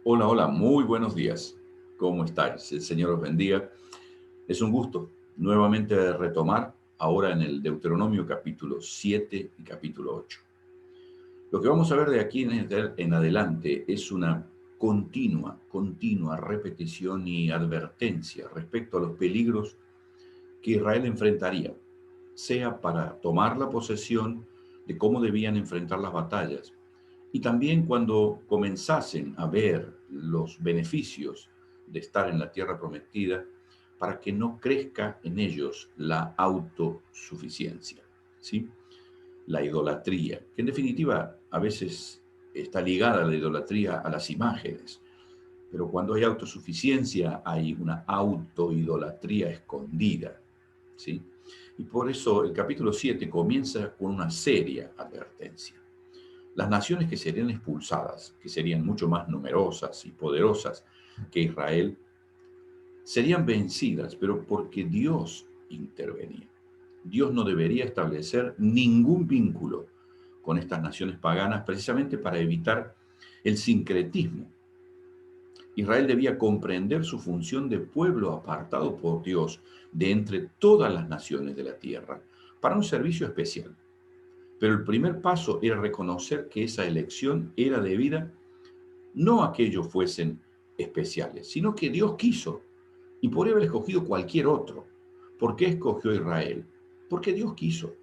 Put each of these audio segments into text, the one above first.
Hola, hola, muy buenos días. ¿Cómo estáis? El Señor os bendiga. Es un gusto nuevamente retomar ahora en el Deuteronomio capítulo 7 y capítulo 8. Lo que vamos a ver de aquí en adelante es una continua repetición y advertencia respecto a los peligros que Israel enfrentaría, sea para tomar la posesión, de cómo debían enfrentar las batallas, y también cuando comenzasen a ver los beneficios de estar en la tierra prometida, para que no crezca en ellos la autosuficiencia, ¿sí? La idolatría, que en definitiva a veces está ligada a la idolatría a las imágenes, pero cuando hay autosuficiencia hay una autoidolatría escondida, ¿sí? Y por eso el capítulo 7 comienza con una seria advertencia. Las naciones que serían expulsadas, que serían mucho más numerosas y poderosas que Israel, serían vencidas, pero porque Dios intervenía. Dios no debería establecer ningún vínculo con estas naciones paganas precisamente para evitar el sincretismo. Israel debía comprender su función de pueblo apartado por Dios de entre todas las naciones de la tierra para un servicio especial. Pero el primer paso era reconocer que esa elección era debida no a que ellos fuesen especiales, sino que Dios quiso y podría haber escogido cualquier otro. ¿Por qué escogió Israel? Porque Dios quiso,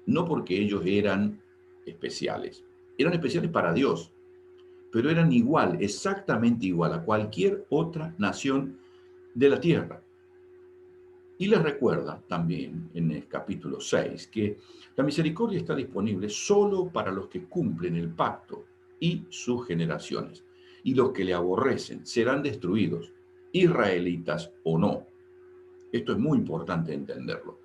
no porque ellos eran especiales. Eran especiales para Dios, pero eran igual, exactamente igual a cualquier otra nación de la tierra. Y les recuerda también en el capítulo 6 que la misericordia está disponible solo para los que cumplen el pacto y sus generaciones. Y los que le aborrecen serán destruidos, israelitas o no. Esto es muy importante entenderlo.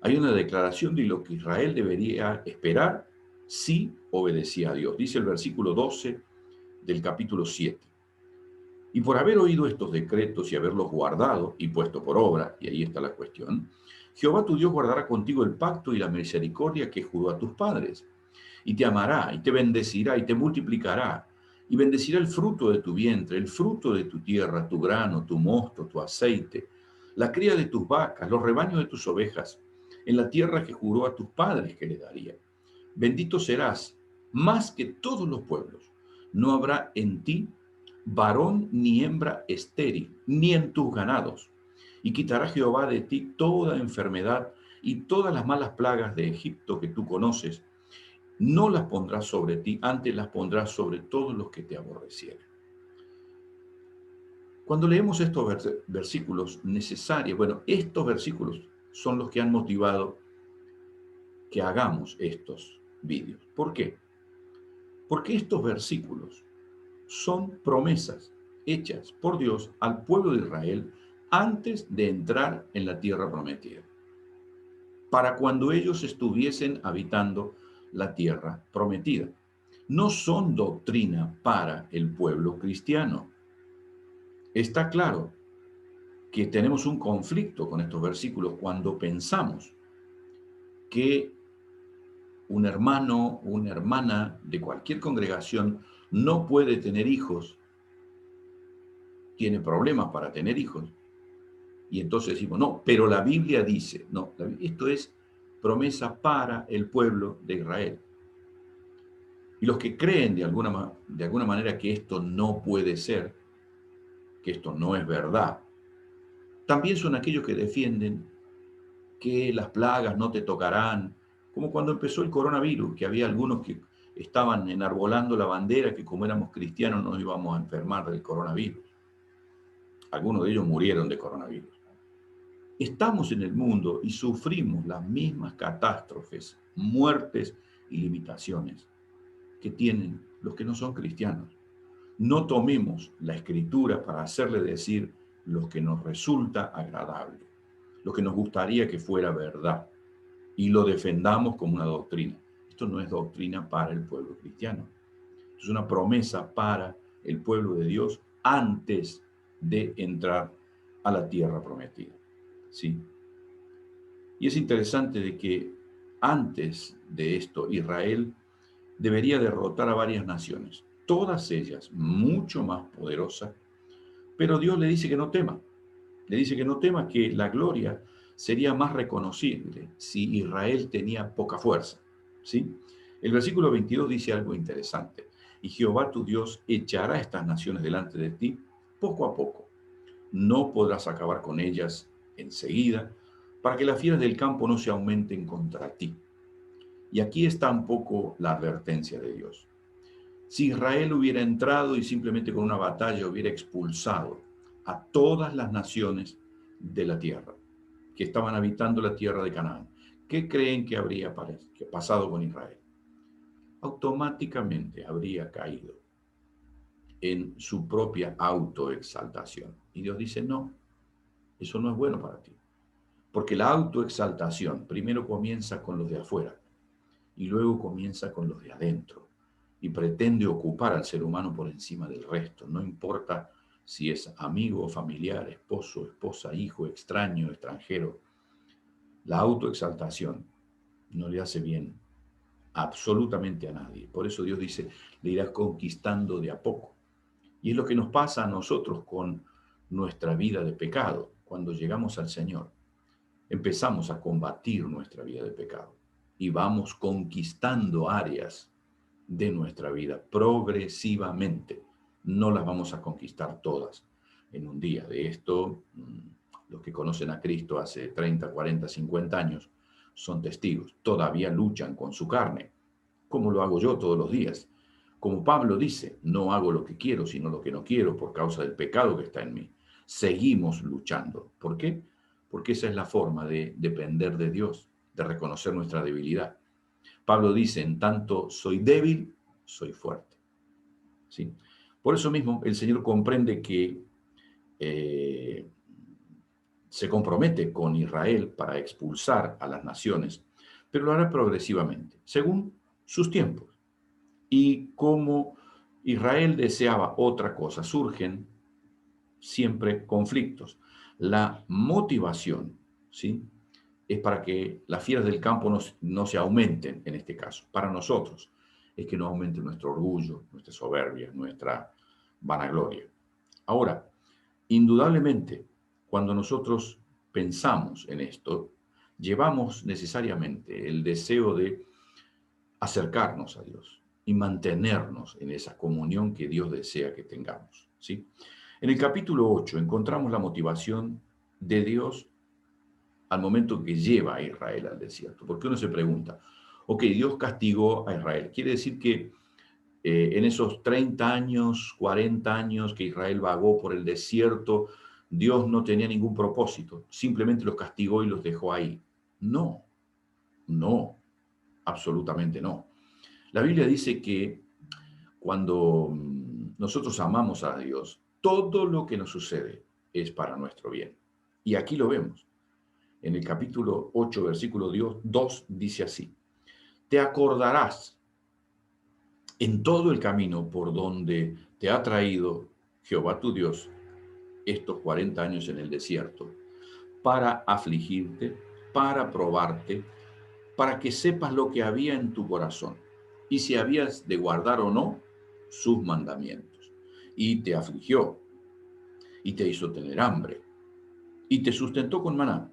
Hay una declaración de lo que Israel debería esperar si obedecía a Dios. Dice el versículo 12 del capítulo 7. Y por haber oído estos decretos y haberlos guardado y puesto por obra, y ahí está la cuestión, Jehová tu Dios guardará contigo el pacto y la misericordia que juró a tus padres, y te amará, y te bendecirá, y te multiplicará, y bendecirá el fruto de tu vientre, el fruto de tu tierra, tu grano, tu mosto, tu aceite, la cría de tus vacas, los rebaños de tus ovejas, en la tierra que juró a tus padres que le daría. Bendito serás más que todos los pueblos. No habrá en ti varón ni hembra estéril, ni en tus ganados. Y quitará Jehová de ti toda enfermedad y todas las malas plagas de Egipto que tú conoces. No las pondrás sobre ti, antes las pondrás sobre todos los que te aborrecieren. Cuando leemos estos versículos necesarios, bueno, estos versículos son los que han motivado que hagamos estos vídeos. ¿Por qué? Porque estos versículos son promesas hechas por Dios al pueblo de Israel antes de entrar en la tierra prometida, para cuando ellos estuviesen habitando la tierra prometida. No son doctrina para el pueblo cristiano. Está claro que tenemos un conflicto con estos versículos cuando pensamos que un hermano o una hermana de cualquier congregación no puede tener hijos, tiene problemas para tener hijos. Y entonces decimos, no, pero la Biblia dice, no, esto es promesa para el pueblo de Israel. Y los que creen de alguna manera que esto no puede ser, que esto no es verdad, también son aquellos que defienden que las plagas no te tocarán, como cuando empezó el coronavirus, que había algunos que estaban enarbolando la bandera que como éramos cristianos nos íbamos a enfermar del coronavirus. Algunos de ellos murieron de coronavirus. Estamos en el mundo y sufrimos las mismas catástrofes, muertes y limitaciones que tienen los que no son cristianos. No tomemos la escritura para hacerle decir lo que nos resulta agradable, lo que nos gustaría que fuera verdad, y lo defendamos como una doctrina. Esto no es doctrina para el pueblo cristiano. Es una promesa para el pueblo de Dios antes de entrar a la tierra prometida. ¿Sí? Y es interesante de que antes de esto Israel debería derrotar a varias naciones. todas ellas mucho más poderosas, pero Dios le dice que no tema. Le dice que no tema, que la gloria sería más reconocible si Israel tenía poca fuerza. ¿Sí? El versículo 22 dice algo interesante. Y Jehová tu Dios echará estas naciones delante de ti poco a poco. No podrás acabar con ellas enseguida, para que las fieras del campo no se aumenten contra ti. Y aquí está un poco la advertencia de Dios. Si Israel hubiera entrado y simplemente con una batalla hubiera expulsado a todas las naciones de la tierra que estaban habitando la tierra de Canaán, ¿qué creen que habría pasado con Israel? Automáticamente habría caído en su propia autoexaltación. Y Dios dice, no, eso no es bueno para ti. Porque la autoexaltación primero comienza con los de afuera y luego comienza con los de adentro y pretende ocupar al ser humano por encima del resto. No importa si es amigo o familiar, esposo, esposa, hijo, extraño, extranjero. La autoexaltación no le hace bien absolutamente a nadie. Por eso Dios dice, le irás conquistando de a poco. Y es lo que nos pasa a nosotros con nuestra vida de pecado. Cuando llegamos al Señor, empezamos a combatir nuestra vida de pecado y vamos conquistando áreas de nuestra vida progresivamente. No las vamos a conquistar todas en un día. De esto, los que conocen a Cristo hace 30, 40, 50 años son testigos. Todavía luchan con su carne, como lo hago yo todos los días. Como Pablo dice, no hago lo que quiero, sino lo que no quiero por causa del pecado que está en mí. Seguimos luchando. ¿Por qué? Porque esa es la forma de depender de Dios, de reconocer nuestra debilidad. Pablo dice, en tanto soy débil, soy fuerte. ¿Sí? Por eso mismo el Señor comprende que se compromete con Israel para expulsar a las naciones, pero lo hará progresivamente, según sus tiempos. Y como Israel deseaba otra cosa, surgen siempre conflictos. La motivación, ¿sí?, es para que las fieras del campo no se aumenten en este caso. Para nosotros es que no aumente nuestro orgullo, nuestra soberbia, nuestra vanagloria. Ahora, indudablemente, cuando nosotros pensamos en esto, llevamos necesariamente el deseo de acercarnos a Dios y mantenernos en esa comunión que Dios desea que tengamos, ¿sí? En el capítulo 8 encontramos la motivación de Dios al momento que lleva a Israel al desierto. Porque uno se pregunta, ok, Dios castigó a Israel. Quiere decir que en esos 30 años, 40 años que Israel vagó por el desierto, Dios no tenía ningún propósito, simplemente los castigó y los dejó ahí. No, no, absolutamente no. La Biblia dice que cuando nosotros amamos a Dios, todo lo que nos sucede es para nuestro bien. Y aquí lo vemos. En el capítulo 8, versículo 2, dice así: te acordarás en todo el camino por donde te ha traído Jehová tu Dios estos 40 años en el desierto, para afligirte, para probarte, para que sepas lo que había en tu corazón y si habías de guardar o no sus mandamientos. Y te afligió y te hizo tener hambre y te sustentó con maná,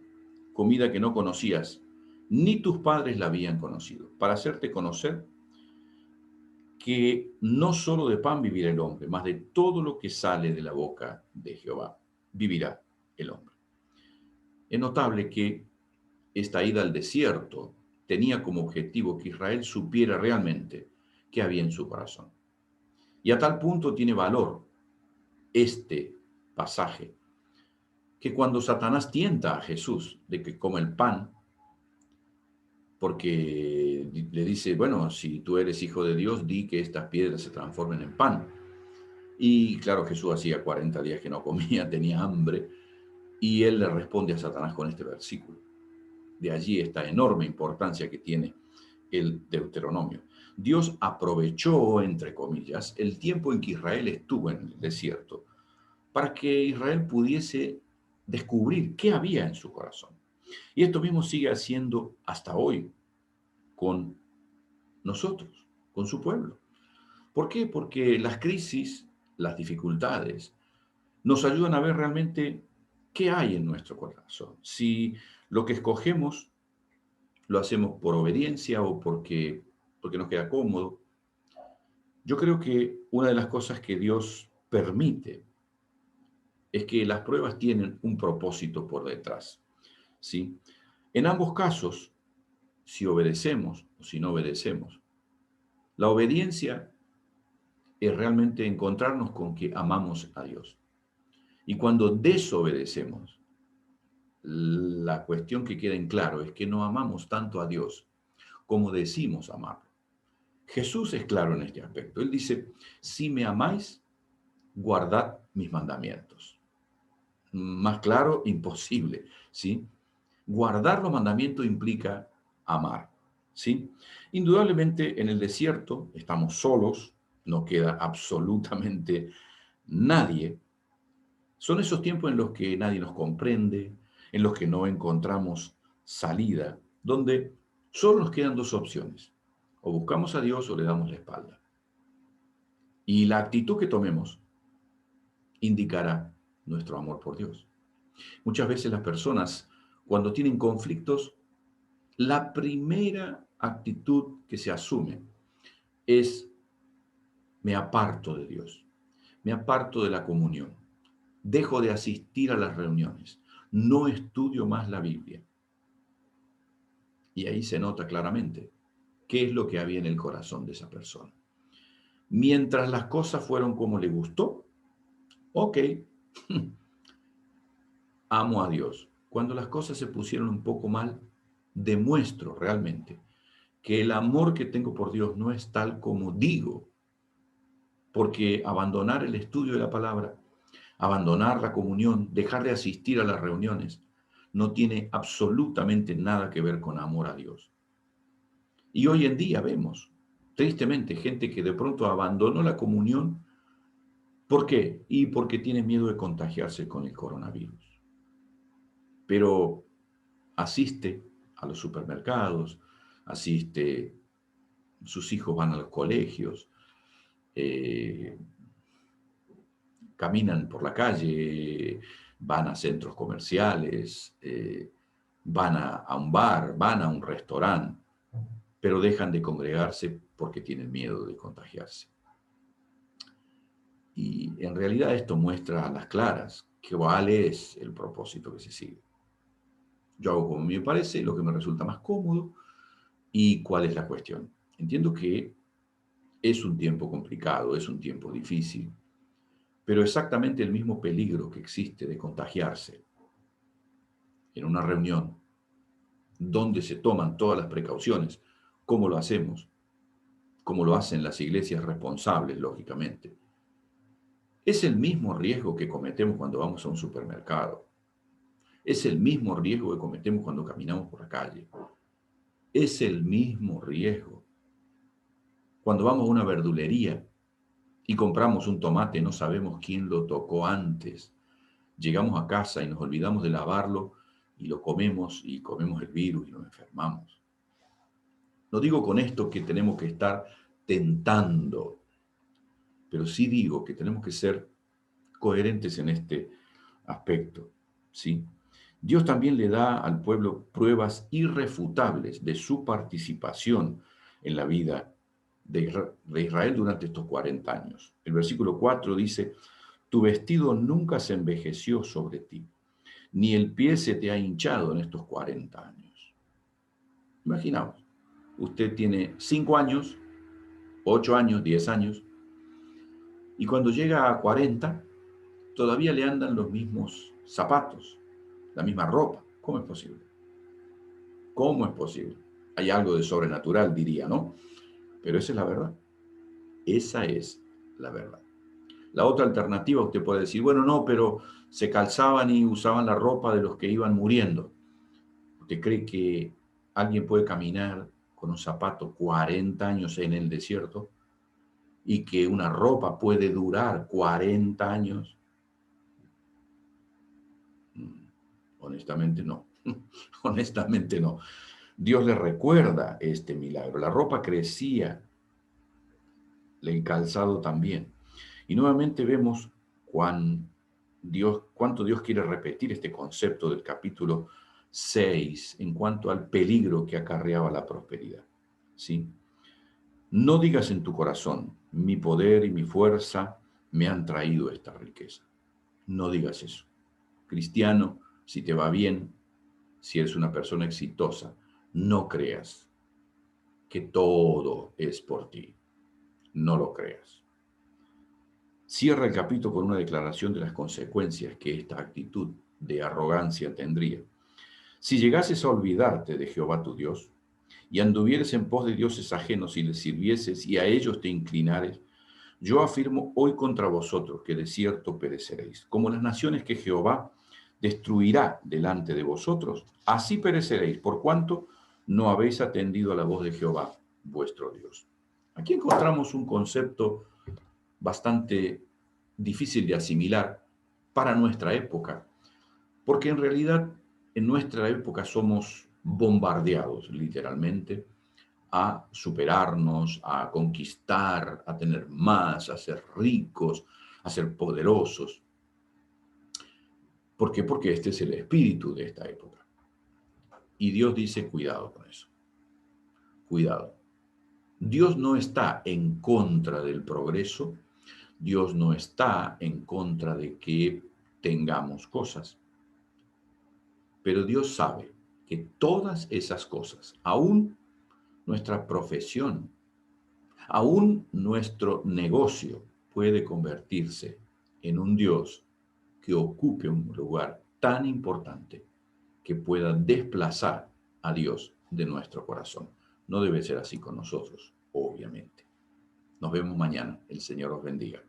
comida que no conocías, ni tus padres la habían conocido, para hacerte conocer que no solo de pan vivirá el hombre, mas de todo lo que sale de la boca de Jehová vivirá el hombre. Es notable que esta ida al desierto tenía como objetivo que Israel supiera realmente qué había en su corazón. Y a tal punto tiene valor este pasaje, que cuando Satanás tienta a Jesús de que coma el pan, porque le dice, bueno, si tú eres hijo de Dios, di que estas piedras se transformen en pan. Y claro, Jesús hacía 40 días que no comía, tenía hambre, y él le responde a Satanás con este versículo. De allí esta enorme importancia que tiene el Deuteronomio. Dios aprovechó, entre comillas, el tiempo en que Israel estuvo en el desierto para que Israel pudiese descubrir qué había en su corazón. Y esto mismo sigue haciendo hasta hoy con nosotros, con su pueblo. ¿Por qué? Porque las crisis, las dificultades, nos ayudan a ver realmente qué hay en nuestro corazón. Si lo que escogemos lo hacemos por obediencia o porque nos queda cómodo. Yo creo que una de las cosas que Dios permite es que las pruebas tienen un propósito por detrás, ¿sí? En ambos casos, si obedecemos o si no obedecemos, la obediencia es realmente encontrarnos con que amamos a Dios. Y cuando desobedecemos, la cuestión que queda en claro es que no amamos tanto a Dios como decimos amarlo. Jesús es claro en este aspecto. Él dice, si me amáis, guardad mis mandamientos. Más claro, imposible, ¿sí? Guardar los mandamientos implica amar, ¿sí? Indudablemente en el desierto estamos solos, no queda absolutamente nadie. Son esos tiempos en los que nadie nos comprende, en los que no encontramos salida, donde solo nos quedan dos opciones. O buscamos a Dios o le damos la espalda. Y la actitud que tomemos indicará nuestro amor por Dios. Muchas veces las personas, cuando tienen conflictos, la primera actitud que se asume es me aparto de Dios, me aparto de la comunión, dejo de asistir a las reuniones, no estudio más la Biblia. Y ahí se nota claramente qué es lo que había en el corazón de esa persona. Mientras las cosas fueron como le gustó, ok, amo a Dios. Cuando las cosas se pusieron un poco mal, demuestro realmente que el amor que tengo por Dios no es tal como digo, porque abandonar el estudio de la palabra, abandonar la comunión, dejar de asistir a las reuniones, no tiene absolutamente nada que ver con amor a Dios. Y hoy en día vemos, tristemente, gente que de pronto abandonó la comunión. ¿Por qué? Y porque tiene miedo de contagiarse con el coronavirus. Pero asiste a los supermercados, asiste, sus hijos van a los colegios, eh, caminan por la calle, van a centros comerciales, van a un bar, van a un restaurante, pero dejan de congregarse porque tienen miedo de contagiarse. Y en realidad esto muestra a las claras cuál es el propósito que se sigue. Yo hago como me parece, lo que me resulta más cómodo y cuál es la cuestión. Entiendo que es un tiempo complicado, es un tiempo difícil, pero exactamente el mismo peligro que existe de contagiarse en una reunión donde se toman todas las precauciones, como lo hacemos, como lo hacen las iglesias responsables, lógicamente. Es el mismo riesgo que cometemos cuando vamos a un supermercado. Es el mismo riesgo que cometemos cuando caminamos por la calle. Es el mismo riesgo. Cuando vamos a una verdulería y compramos un tomate, no sabemos quién lo tocó antes. Llegamos a casa y nos olvidamos de lavarlo y lo comemos y comemos el virus y nos enfermamos. No digo con esto que tenemos que estar tentando, pero sí digo que tenemos que ser coherentes en este aspecto, ¿sí? Dios también le da al pueblo pruebas irrefutables de su participación en la vida de Israel durante estos 40 años. El versículo 4 dice, tu vestido nunca se envejeció sobre ti, ni el pie se te ha hinchado en estos 40 años. Imaginaos, usted tiene 5 años, 8 años, 10 años, y cuando llega a 40, todavía le andan los mismos zapatos, la misma ropa. ¿Cómo es posible? ¿Cómo es posible? Hay algo de sobrenatural, diría, ¿no? Pero esa es la verdad. Esa es la verdad. La otra alternativa, usted puede decir, bueno, no, pero se calzaban y usaban la ropa de los que iban muriendo. ¿Usted cree que alguien puede caminar con un zapato 40 años en el desierto y que una ropa puede durar 40 años? Honestamente no. Honestamente no. Dios le recuerda este milagro. La ropa crecía, el calzado también. Y nuevamente vemos cuánto Dios quiere repetir este concepto del capítulo 6 en cuanto al peligro que acarreaba la prosperidad. ¿Sí? No digas en tu corazón, mi poder y mi fuerza me han traído esta riqueza. No digas eso. Cristiano, si te va bien, si eres una persona exitosa, no creas que todo es por ti. No lo creas. Cierra el capítulo con una declaración de las consecuencias que esta actitud de arrogancia tendría. Si llegases a olvidarte de Jehová tu Dios, y anduvieres en pos de dioses ajenos y les sirvieses y a ellos te inclinares, yo afirmo hoy contra vosotros que de cierto pereceréis. Como las naciones que Jehová destruirá delante de vosotros, así pereceréis, por cuanto no habéis atendido a la voz de Jehová, vuestro Dios. Aquí encontramos un concepto bastante difícil de asimilar para nuestra época, porque en realidad en nuestra época somos bombardeados literalmente a superarnos, a conquistar, a tener más, a ser ricos, a ser poderosos. ¿Por qué? Porque este es el espíritu de esta época. Y Dios dice, cuidado con eso. Cuidado. Dios no está en contra del progreso. Dios no está en contra de que tengamos cosas. Pero Dios sabe que todas esas cosas, aún nuestra profesión, aún nuestro negocio, puede convertirse en un Dios que ocupe un lugar tan importante que pueda desplazar a Dios de nuestro corazón. No debe ser así con nosotros, obviamente. Nos vemos mañana. El Señor os bendiga.